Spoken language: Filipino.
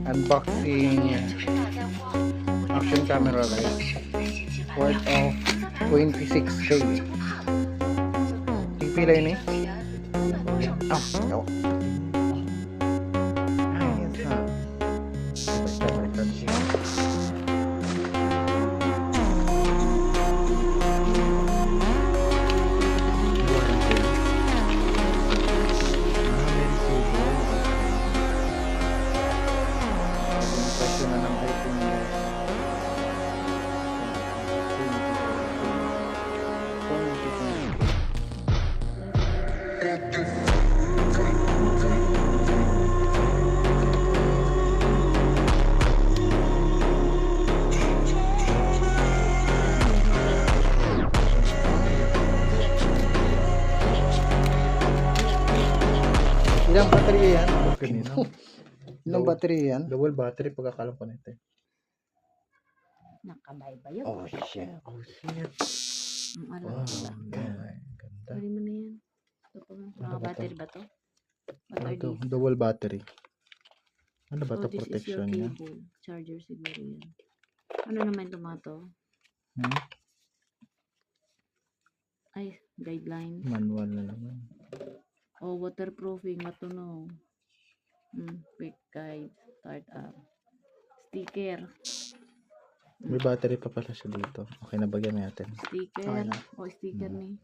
Unboxing action camera guys. Worth of 26k. Pila ini? Oh, no. Ayos ha. Baliktad siya. Ilang baterya yan? Ilang baterya yan? Double battery pagkakalam ko nito. Nakabaybayo. Oh shit. Oh shit. Ano Wow, ba? ganda. Pwede mo na yan. Ito pa lang. Mga battery ba to? What are Ito, these? double battery. Ano ba Oh, ito this is your protection niya? cable. Charger siguro yan. Ano naman ito mga to? Hmm? Ay, guideline. Manual na naman. Oh, waterproofing. Matunog. Quick guide. Start up. Sticker. May battery pa pala siya dito. Okay na bagyan natin. Sticker. Okay na. Oh, sticker ni.